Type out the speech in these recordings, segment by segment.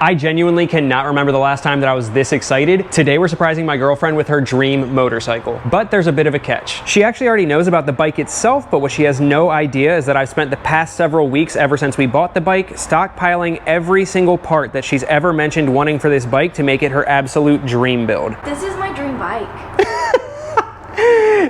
I genuinely cannot remember the last time that I was this excited. Today we're surprising my girlfriend with her dream motorcycle. But there's a bit of a catch. She actually already knows about the bike itself, but what she has no idea is that I've spent the past several weeks ever since we bought the bike stockpiling every single part that she's ever mentioned wanting for this bike to make it her absolute dream build. This is my dream bike.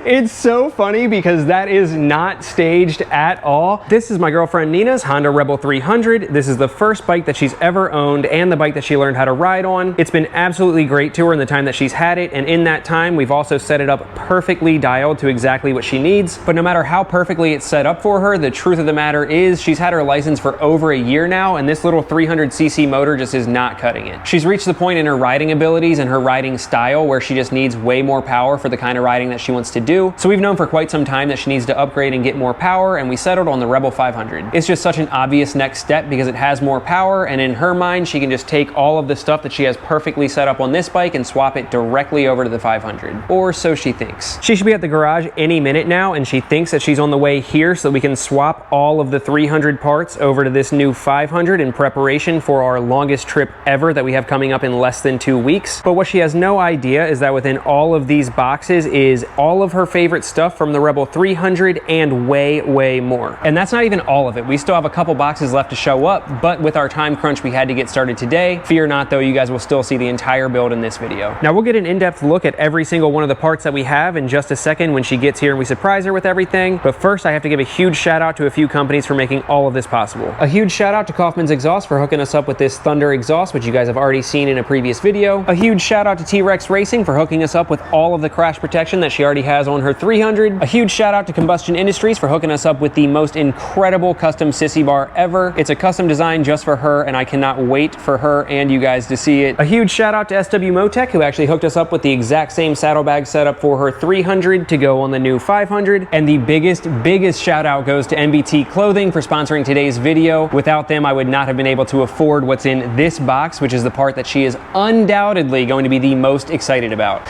It's so funny because that is not staged at all. This is my girlfriend Nina's Honda Rebel 300. This is the first bike that she's ever owned and the bike that she learned how to ride on. It's been absolutely great to her in the time that she's had it, and in that time we've also set it up perfectly dialed to exactly what she needs. But no matter how perfectly it's set up for her, the truth of the matter is she's had her license for over a year now, and this little 300cc motor just is not cutting it. She's reached the point in her riding abilities and her riding style where she just needs way more power for the kind of riding that she wants to do. So we've known for quite some time that she needs to upgrade and get more power, and we settled on the Rebel 500. It's just such an obvious next step because it has more power, and in her mind she can just take all of the stuff that she has perfectly set up on this bike and swap it directly over to the 500. Or so she thinks. She should be at the garage any minute now, and she thinks that she's on the way here so that we can swap all of the 300 parts over to this new 500 in preparation for our longest trip ever that we have coming up in less than 2 weeks. But what she has no idea is that within all of these boxes is all of her favorite stuff from the Rebel 300 and way more. And that's not even all of it. We still have a couple boxes left to show up, but with our time crunch we had to get started today. Fear not though, you guys will still see the entire build in this video. Now we'll get an in-depth look at every single one of the parts that we have in just a second when she gets here and we surprise her with everything. But first I have to give a huge shout out to a few companies for making all of this possible. A huge shout out to Kaufman's Exhaust for hooking us up with this Thunder exhaust, which you guys have already seen in a previous video. A huge shout out to T-Rex Racing for hooking us up with all of the crash protection that she already has on her 300. A huge shout out to Combustion Industries for hooking us up with the most incredible custom sissy bar ever. It's a custom design just for her, and I cannot wait for her and you guys to see it. A huge shout out to SW Motec, who actually hooked us up with the exact same saddlebag setup for her 300 to go on the new 500. And the biggest shout out goes to NBT Clothing for sponsoring today's video. Without them, I would not have been able to afford what's in this box, which is the part that she is undoubtedly going to be the most excited about.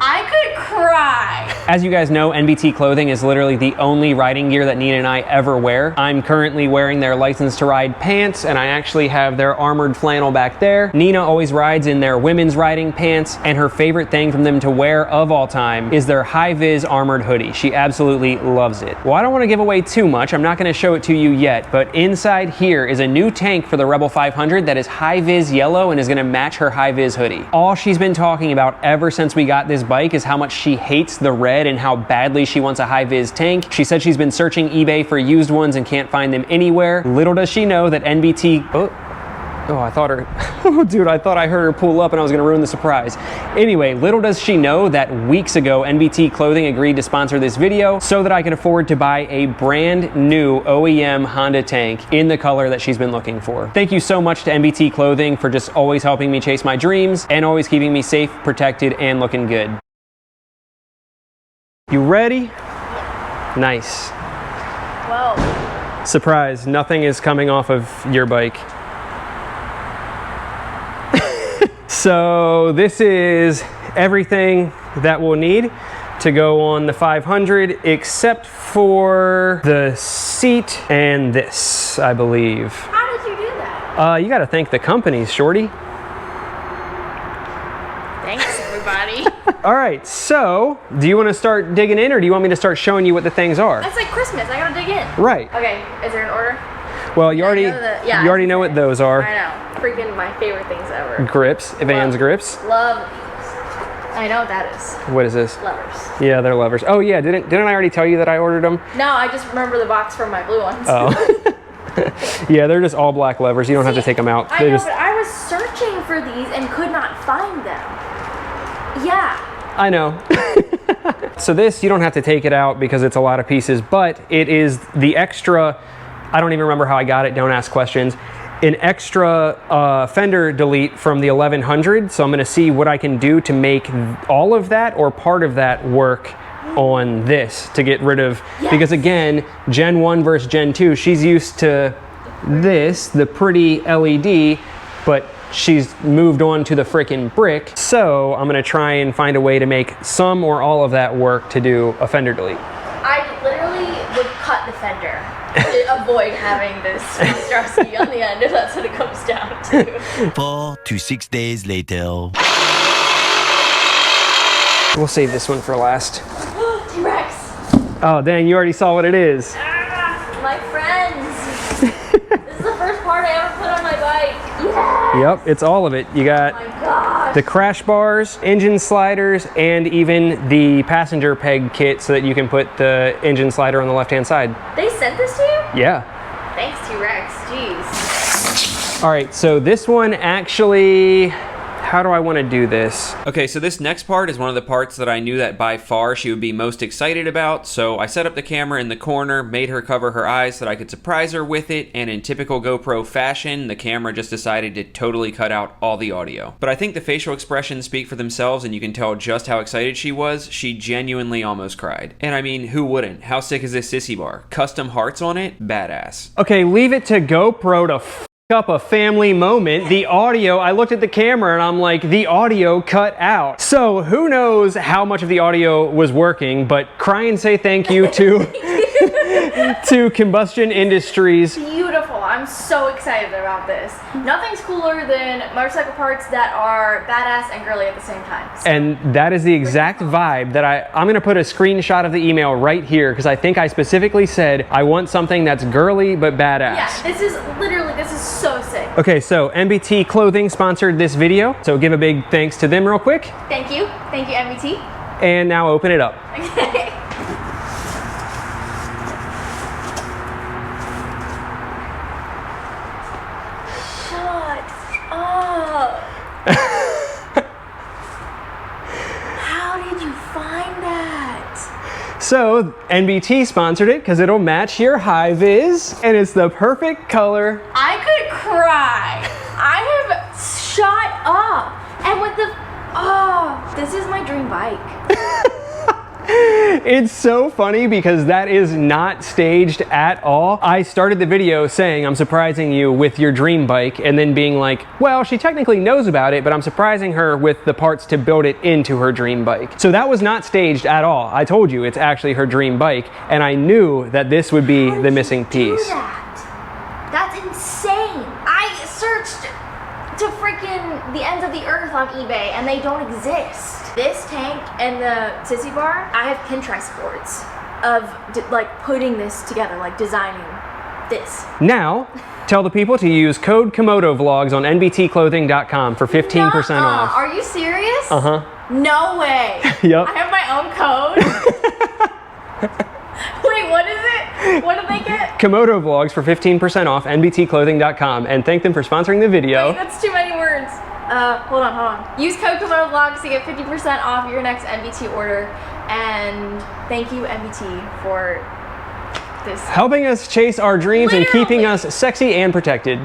I could cry. As you guys know, NBT Clothing is literally the only riding gear that Nina and I ever wear. I'm currently wearing their License to Ride pants, and I actually have their armored flannel back there. Nina always rides in their women's riding pants, and her favorite thing from them to wear of all time is their high-vis armored hoodie. She absolutely loves it. Well, I don't want to give away too much. I'm not going to show it to you yet, but inside here is a new tank for the Rebel 500 that is high-vis yellow and is going to match her high-vis hoodie. All she's been talking about ever since we got this bike is how much she hates the red and how badly she wants a high-vis tank. She said she's been searching eBay for used ones and can't find them anywhere. Little does she know that NBT... Oh, I thought her... Oh, dude, I thought I heard her pull up and I was going to ruin the surprise. Anyway, little does she know that weeks ago, NBT Clothing agreed to sponsor this video so that I could afford to buy a brand new OEM Honda tank in the color that she's been looking for. Thank you so much to NBT Clothing for just always helping me chase my dreams and always keeping me safe, protected, and looking good. You ready? Nice. Whoa. Surprise, nothing is coming off of your bike. So this is everything that we'll need to go on the 500 except for the seat and this, I believe. How did you do that? You gotta thank the companies, shorty. Thanks, everybody. All right, so do you want to start digging in, or do you want me to start showing you what the things are? That's like Christmas. I gotta dig in. Right. Okay, is there an order? Well, you already know what those are. I know. Freaking my favorite things ever. Grips, Vans grips. Love these. I know what that is. What is this? Levers. Yeah, they're levers. Oh yeah, didn't I already tell you that I ordered them? No, I just remember the box from my blue ones. Oh. Yeah, they're just all black levers. You don't have to take them out. I know, but I was searching for these and could not find them. Yeah. I know. So this, you don't have to take it out because it's a lot of pieces, but it is the extra, I don't even remember how I got it, don't ask questions, an extra fender delete from the 1100. So I'm gonna see what I can do to make all of that or part of that work on this to get rid of, because again, Gen 1 versus Gen 2, she's used to this, the pretty LED, but she's moved on to the frickin' brick. So I'm gonna try and find a way to make some or all of that work to do a fender delete. I literally would cut the fender of avoid having this monstrosity on the end if that's what it comes down to. 4 to 6 days later. We'll save this one for last. T-Rex! Oh, dang, you already saw what it is. My friends! This is the first part I ever put on my bike. Yes! Yep, it's all of it. You got Oh my gosh. the crash bars, engine sliders, and even the passenger peg kit so that you can put the engine slider on the left-hand side. They sent this to you? Yeah. Thanks, T-Rex. Jeez. All right, so this one actually, how do I want to do this? Okay, so this next part is one of the parts that I knew that by far she would be most excited about. So I set up the camera in the corner, made her cover her eyes so that I could surprise her with it, and in typical GoPro fashion, the camera just decided to totally cut out all the audio. But I think the facial expressions speak for themselves, and you can tell just how excited she was. She genuinely almost cried. And I mean, who wouldn't? How sick is this sissy bar? Custom hearts on it? Badass. Okay, leave it to GoPro to up a family moment. The audio, I looked at the camera and I'm like, the audio cut out. So who knows how much of the audio was working, but cry and say thank you to Combustion Industries. Beautiful. I'm so excited about this. Nothing's cooler than motorcycle parts that are badass and girly at the same time. So. And that is the exact vibe that I'm gonna put a screenshot of the email right here because I think I specifically said I want something that's girly but badass. Yeah, this is so sick. Okay, so MBT Clothing sponsored this video, so give a big thanks to them real quick. Thank you, MBT. And now open it up. Okay. Shut up. How did you find that? So NBT sponsored it because it'll match your high vis and it's the perfect color. I could cry. I have shut up. And with the, oh, this is my dream bike. It's so funny because that is not staged at all. I started the video saying I'm surprising you with your dream bike and then being like, well, she technically knows about it, but I'm surprising her with the parts to build it into her dream bike. So that was not staged at all. I told you it's actually her dream bike and I knew that this would be the missing piece. That's insane. I searched to freaking the ends of the earth on eBay and they don't exist. This tank and the sissy bar, I have Pinterest boards of like putting this together, like designing this. Now, tell the people to use code Komodo Vlogs on nbtclothing.com for 15% off. Are you serious? Uh-huh. No way. Yep. I have my own code. Wait, what is it? What did they get? Komodo Vlogs for 15% off nbtclothing.com and thank them for sponsoring the video. Wait, that's too many words. Hold on. Use code Komodo Vlogs to get 50% off your next NBT order. And thank you, NBT, for this. Helping us chase our dreams and keeping us sexy and protected.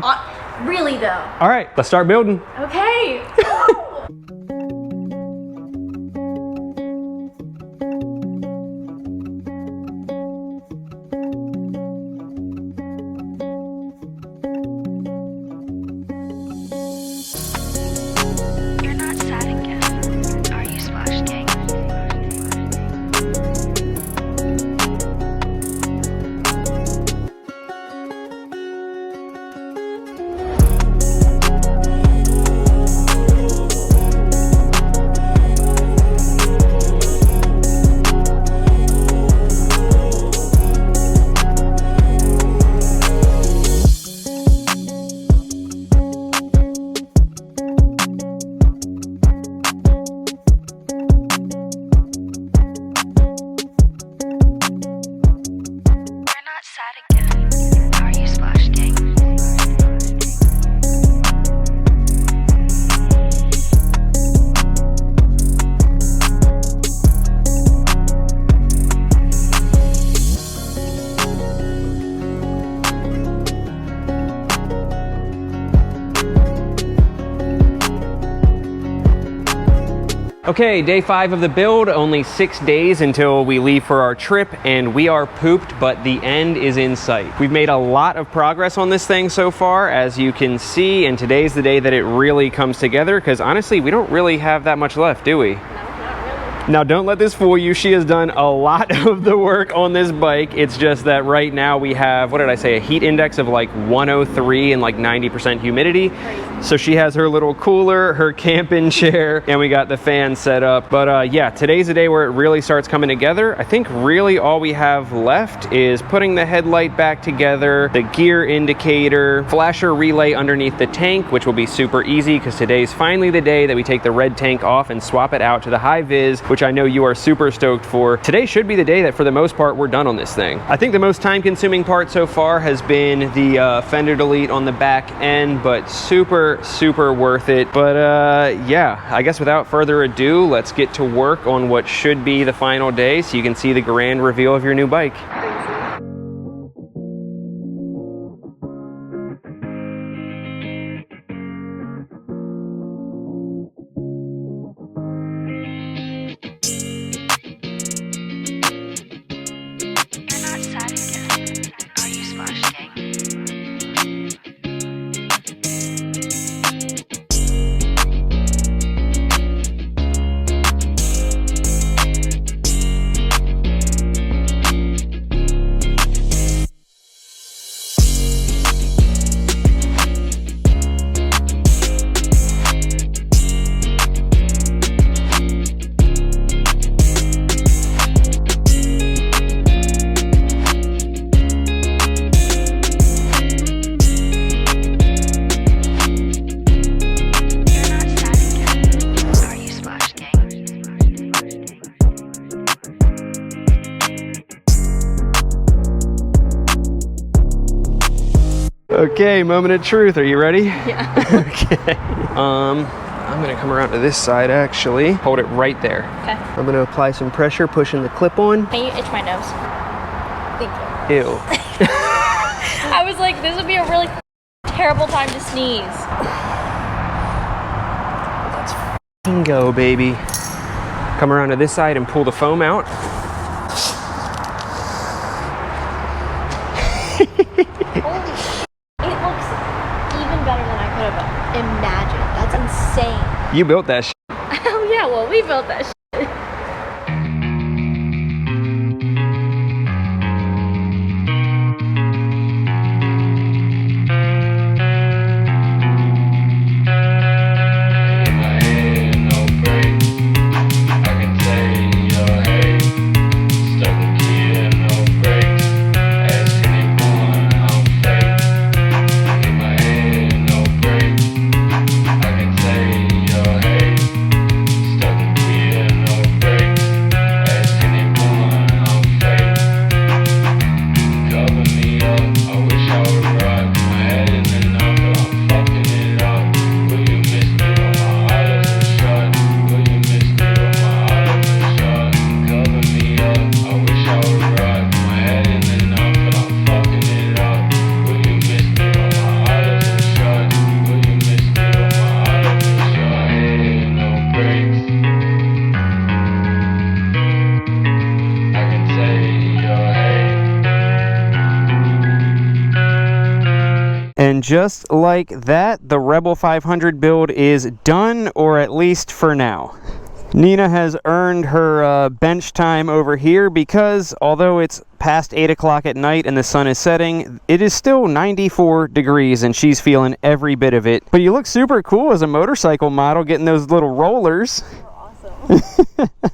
Really, though. All right, let's start building. Okay. You're not sad again, are you, Splashgvng? You're not sad again, are you, Splashgvng? Okay, day 5 of the build, only 6 days until we leave for our trip, and we are pooped, but the end is in sight. We've made a lot of progress on this thing so far, as you can see, and today's the day that it really comes together, because honestly, we don't really have that much left, do we? No, not really. Now don't let this fool you. She has done a lot of the work on this bike. It's just that right now we have, what did I say, a heat index of like 103 and like 90% humidity. So she has her little cooler, her camping chair, and we got the fan set up. But yeah, today's the day where it really starts coming together. I think really all we have left is putting the headlight back together, the gear indicator, flasher relay underneath the tank, which will be super easy because today's finally the day that we take the red tank off and swap it out to the high vis, which I know you are super stoked for. Today should be the day that for the most part we're done on this thing. I think the most time consuming part so far has been the fender delete on the back end, but super worth it. But yeah, I guess without further ado, let's get to work on what should be the final day so you can see the grand reveal of your new bike. You're not sad again, are you, Splashgvng? Okay, moment of truth. Are you ready? Yeah. Okay. I'm gonna come around to this side actually. Hold it right there. Okay. I'm gonna apply some pressure, pushing the clip on. Can you itch my nose? Thank you. Ew. I was like, this would be a really terrible time to sneeze. Let's f***ing go, baby. Come around to this side and pull the foam out. Holy sh**. It looks even better than I could have imagined. That's insane. You built that shit. Oh yeah, well we built that shit. And just like that, the Rebel 500 build is done, or at least for now. Nina has earned her bench time over here because although it's past 8 o'clock at night and the sun is setting, it is still 94 degrees and she's feeling every bit of it. But you look super cool as a motorcycle model getting those little rollers.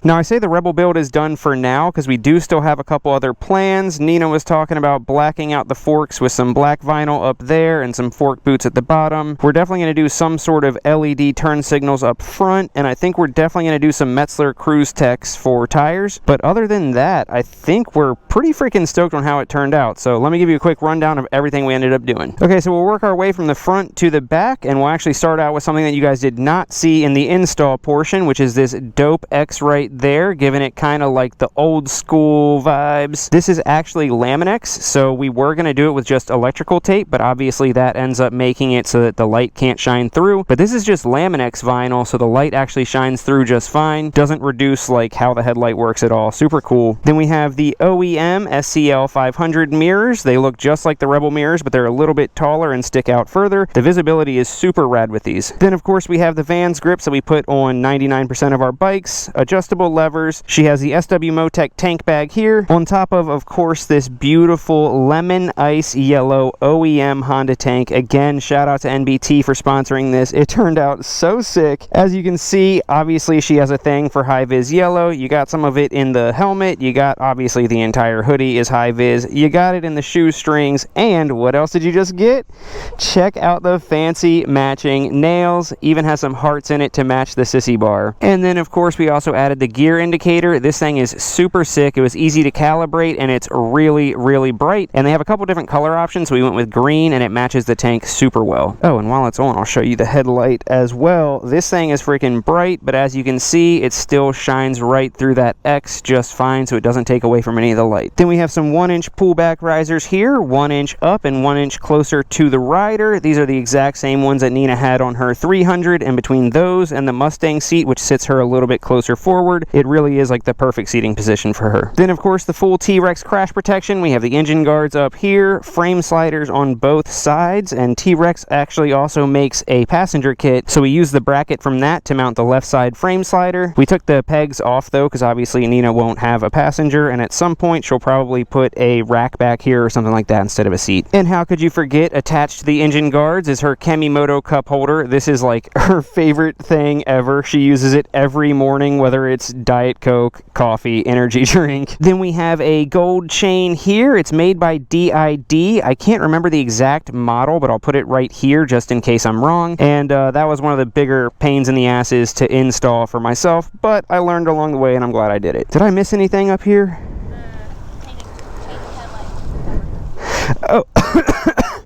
Now I say the Rebel build is done for now because we do still have a couple other plans. Nina was talking about blacking out the forks with some black vinyl up there and some fork boots at the bottom. We're definitely going to do some sort of LED turn signals up front, and I think we're definitely going to do some Metzler Cruise Techs for tires. But other than that, I think we're pretty freaking stoked on how it turned out. So let me give you a quick rundown of everything we ended up doing. Okay, so we'll work our way from the front to the back, and we'll actually start out with something that you guys did not see in the install portion, which is this dope X right there, giving it kind of like the old school vibes. This is actually Laminex, so we were going to do it with just electrical tape, but obviously that ends up making it so that the light can't shine through. But this is just Laminex vinyl, so the light actually shines through just fine. Doesn't reduce like how the headlight works at all. Super cool. Then we have the OEM SCL 500 mirrors. They look just like the Rebel mirrors, but they're a little bit taller and stick out further. The visibility is super rad with these. Then of course we have the Vans grips that we put on 99% of our bikes. bikes, adjustable levers. She has the SW Motec tank bag here, on top of course, this beautiful lemon ice yellow OEM Honda tank. Again, shout out to NBT for sponsoring this. It turned out so sick. As you can see, obviously she has a thing for high vis yellow. You got some of it in the helmet. You got obviously the entire hoodie is high vis. You got it in the shoestrings. And what else did you just get? Check out the fancy matching nails. Even has some hearts in it to match the sissy bar. And then of course we also added the gear indicator. This thing is super sick. It was easy to calibrate and it's really, really bright. And they have a couple different color options. So we went with green and it matches the tank super well. Oh, and while it's on, I'll show you the headlight as well. This thing is freaking bright, but as you can see, it still shines right through that X just fine, so it doesn't take away from any of the light. Then we have some 1-inch pullback risers here, 1 inch up and 1 inch closer to the rider. These are the exact same ones that Nina had on her 300, and between those and the Mustang seat, which sits her a little bit closer forward, it really is like the perfect seating position for her. Then of course the full T-Rex crash protection. We have the engine guards up here, frame sliders on both sides, and T-Rex actually also makes a passenger kit, so we use the bracket from that to mount the left side frame slider. We took the pegs off though, because obviously Nina won't have a passenger, and at some point she'll probably put a rack back here or something like that instead of a seat. And how could you forget, attached to the engine guards is her Kemimoto cup holder. This is like her favorite thing ever. She uses it every morning, whether it's Diet Coke, coffee, energy drink. Then we have a gold chain here. It's made by DID. I can't remember the exact model, but I'll put it right here just in case I'm wrong. And that was one of the bigger pains in the asses to install for myself, but I learned along the way and I'm glad I did it. Did I miss anything up here? Oh.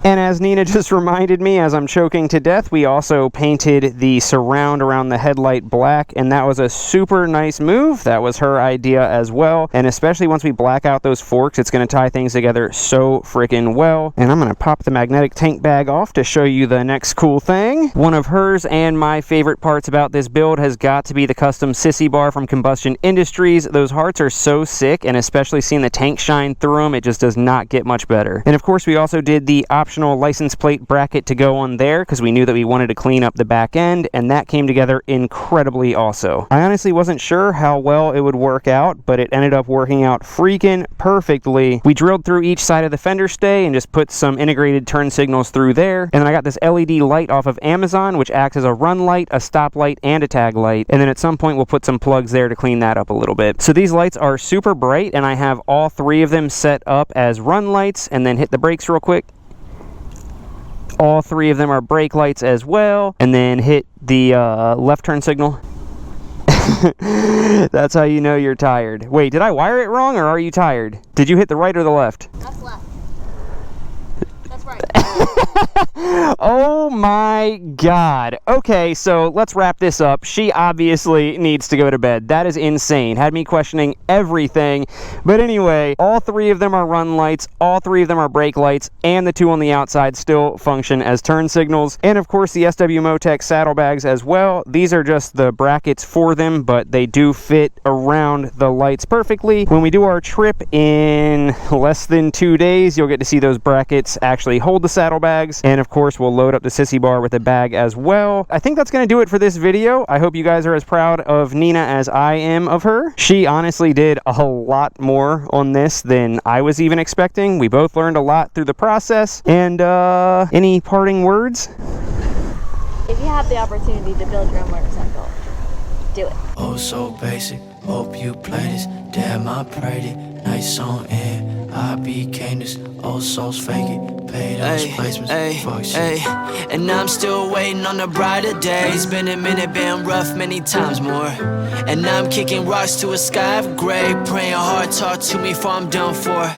And as Nina just reminded me, as I'm choking to death, we also painted the surround around the headlight black, and that was a super nice move. That was her idea as well, and especially once we black out those forks, it's going to tie things together so freaking well. And I'm going to pop the magnetic tank bag off to show you the next cool thing. One of hers and my favorite parts about this build has got to be the custom sissy bar from Combustion Industries. Those hearts are so sick, and especially seeing the tank shine through them, it just does not get much better. And of course, we also did the optional license plate bracket to go on there because we knew that we wanted to clean up the back end, and that came together incredibly also. I honestly wasn't sure how well it would work out, but it ended up working out freaking perfectly. We drilled through each side of the fender stay and just put some integrated turn signals through there, and then I got this LED light off of Amazon, which acts as a run light, a stop light, and a tag light, and then at some point we'll put some plugs there to clean that up a little bit. So these lights are super bright, and I have all 3 of them set up as run lights, and then hit the brakes real quick. All 3 of them are brake lights as well, and then hit the left turn signal. That's how you know you're tired. Wait, did I wire it wrong, or are you tired? Did you hit the right or the left? That's left. That's right. Oh my god. Okay, so let's wrap this up. She obviously needs to go to bed. That is insane. Had me questioning everything. But anyway, all 3 of them are run lights, all 3 of them are brake lights, and the 2 on the outside still function as turn signals. And of course the SW Motec saddlebags as well. These are just the brackets for them, but they do fit around the lights perfectly. When we do our trip in less than 2 days, you'll get to see those brackets actually hold the saddlebags. And of course we'll load up the sissy bar with a bag as well. I think that's going to do it for this video. I hope you guys are as proud of Nina as I am of her. She honestly did a lot more on this than I was even expecting. We both learned a lot through the process. And any parting words? If you have the opportunity to build your own motorcycle, do it. Oh, so basic. Hope you play this. Damn, I prayed it. Nice song and I became this. Oh, souls fake it. Paid those placements. Fuck shit. And I'm still waiting on the brighter days. Been a minute, been rough many times more. And I'm kicking rocks to a sky of gray. Praying hard, talk to me before I'm done for.